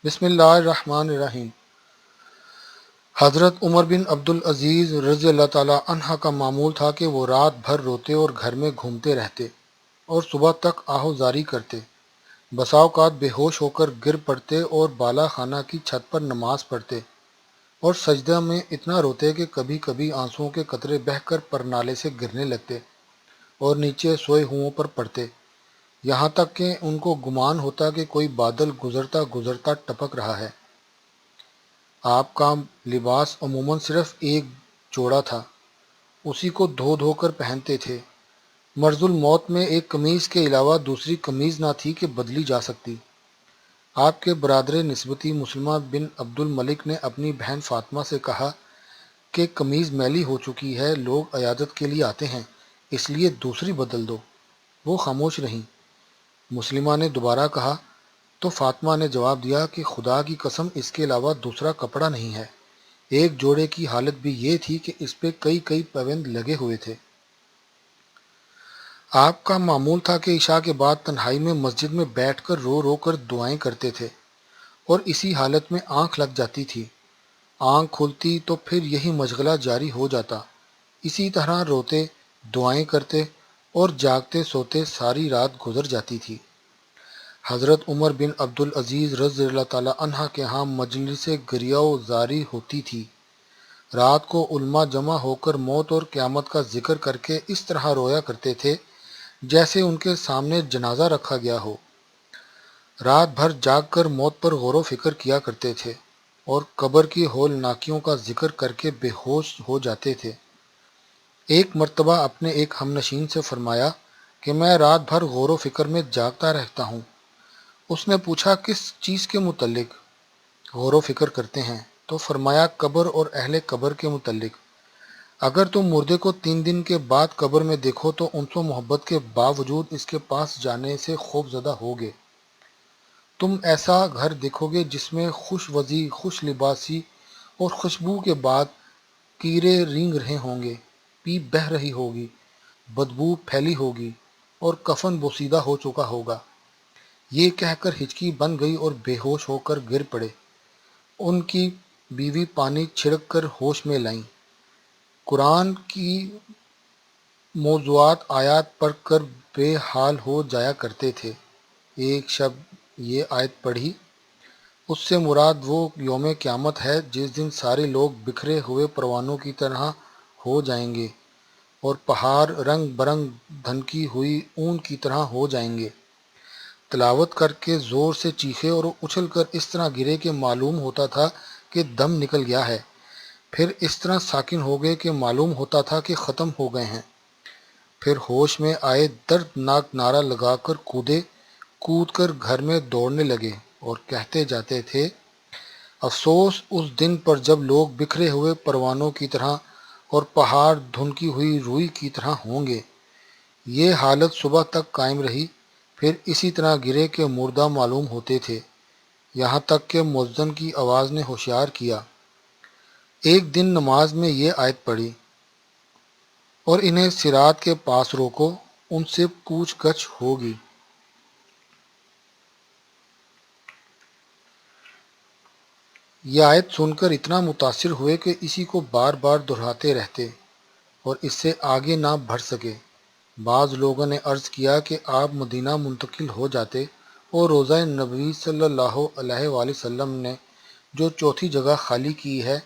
بسم اللہ الرحمن الرحیم۔ حضرت عمر بن عبدالعزیز رضی اللہ تعالیٰ عنہ کا معمول تھا کہ وہ رات بھر روتے اور گھر میں گھومتے رہتے اور صبح تک آہوزاری کرتے، بسا اوقات بے ہوش ہو کر گر پڑتے اور بالا خانہ کی چھت پر نماز پڑھتے اور سجدہ میں اتنا روتے کہ کبھی کبھی آنسوؤں کے قطرے بہہ کر پرنالے سے گرنے لگتے اور نیچے سوئے ہوں پر پڑتے، یہاں تک کہ ان کو گمان ہوتا کہ کوئی بادل گزرتا گزرتا ٹپک رہا ہے۔ آپ کا لباس عموماً صرف ایک جوڑا تھا، اسی کو دھو دھو کر پہنتے تھے۔ مرض الموت میں ایک قمیض کے علاوہ دوسری قمیض نہ تھی کہ بدلی جا سکتی۔ آپ کے برادر نسبتی مسلمہ بن عبد الملک نے اپنی بہن فاطمہ سے کہا کہ قمیض میلی ہو چکی ہے، لوگ عیادت کے لیے آتے ہیں، اس لیے دوسری بدل دو۔ وہ خاموش رہیں۔ مسلمہ نے دوبارہ کہا تو فاطمہ نے جواب دیا کہ خدا کی قسم اس کے علاوہ دوسرا کپڑا نہیں ہے۔ ایک جوڑے کی حالت بھی یہ تھی کہ اس پہ کئی کئی پیوند لگے ہوئے تھے۔ آپ کا معمول تھا کہ عشاء کے بعد تنہائی میں مسجد میں بیٹھ کر رو رو کر دعائیں کرتے تھے، اور اسی حالت میں آنکھ لگ جاتی تھی۔ آنکھ کھلتی تو پھر یہی مشغلہ جاری ہو جاتا، اسی طرح روتے، دعائیں کرتے اور جاگتے سوتے ساری رات گزر جاتی تھی۔ حضرت عمر بن عبدالعزیز رضی اللہ تعالیٰ عنہ کے ہاں مجلس گریہ و زاری ہوتی تھی۔ رات کو علماء جمع ہو کر موت اور قیامت کا ذکر کر کے اس طرح رویا کرتے تھے جیسے ان کے سامنے جنازہ رکھا گیا ہو۔ رات بھر جاگ کر موت پر غور و فکر کیا کرتے تھے اور قبر کی ہولناکیوں کا ذکر کر کے بے ہوش ہو جاتے تھے۔ ایک مرتبہ اپنے ایک ہمنشین سے فرمایا کہ میں رات بھر غور و فکر میں جاگتا رہتا ہوں۔ اس نے پوچھا کس چیز کے متعلق غور و فکر کرتے ہیں؟ تو فرمایا قبر اور اہل قبر کے متعلق۔ اگر تم مردے کو 3 دن کے بعد قبر میں دیکھو تو انس و محبت کے باوجود اس کے پاس جانے سے خوف زدہ ہوگے۔ تم ایسا گھر دیکھو گے جس میں خوش وضی، خوش لباسی اور خوشبو کے بعد کیڑے رینگ رہے ہوں گے، پیپ بہہ رہی ہوگی، بدبو پھیلی ہوگی اور کفن بوسیدہ ہو چکا ہوگا۔ یہ کہہ کر ہچکی بن گئی اور بے ہوش ہو کر گر پڑے۔ ان کی بیوی پانی چھڑک کر ہوش میں لائیں۔ قرآن کی موضوعات آیات پڑھ کر بے حال ہو جایا کرتے تھے۔ ایک شب یہ آیت پڑھی، اس سے مراد وہ یوم قیامت ہے جس دن سارے لوگ بکھرے ہوئے پروانوں کی طرح ہو جائیں گے اور پہاڑ رنگ برنگ دھنکی ہوئی اون کی طرح ہو جائیں گے۔ تلاوت کر کے زور سے چیخے اور اچھل کر اس طرح گرے کہ معلوم ہوتا تھا کہ دم نکل گیا ہے، پھر اس طرح ساکن ہو گئے کہ معلوم ہوتا تھا کہ ختم ہو گئے ہیں۔ پھر ہوش میں آئے، دردناک نعرہ لگا کر کودے، کود کر گھر میں دوڑنے لگے اور کہتے جاتے تھے افسوس اس دن پر جب لوگ بکھرے ہوئے پروانوں کی طرح اور پہاڑ دھنکی ہوئی روئی کی طرح ہوں گے۔ یہ حالت صبح تک قائم رہی، پھر اسی طرح گرے کہ مردہ معلوم ہوتے تھے، یہاں تک کہ مؤذن کی آواز نے ہوشیار کیا۔ ایک دن نماز میں یہ آیت پڑھی اور انہیں صراط کے پاس روکو، ان سے پوچھ گچھ ہوگی۔ یہ آیت سن کر اتنا متاثر ہوئے کہ اسی کو بار بار دہراتے رہتے اور اس سے آگے نہ بڑھ سکے۔ بعض لوگوں نے عرض کیا کہ آپ مدینہ منتقل ہو جاتے اور روضہ نبوی صلی اللہ علیہ وآلہ وسلم نے جو چوتھی جگہ خالی کی ہے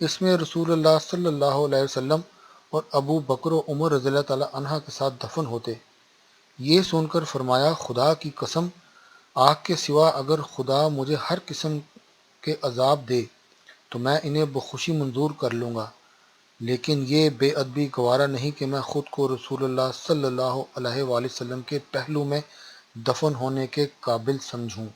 اس میں رسول اللہ صلی اللہ علیہ وسلم اور ابو بکر و عمر رضی اللہ تعالیٰ عنہ کے ساتھ دفن ہوتے۔ یہ سن کر فرمایا خدا کی قسم، آگ کے سوا اگر خدا مجھے ہر قسم کے عذاب دے تو میں انہیں بخوشی منظور کر لوں گا، لیکن یہ بے ادبی گوارا نہیں کہ میں خود کو رسول اللہ صلی اللہ علیہ وآلہ وسلم کے پہلو میں دفن ہونے کے قابل سمجھوں۔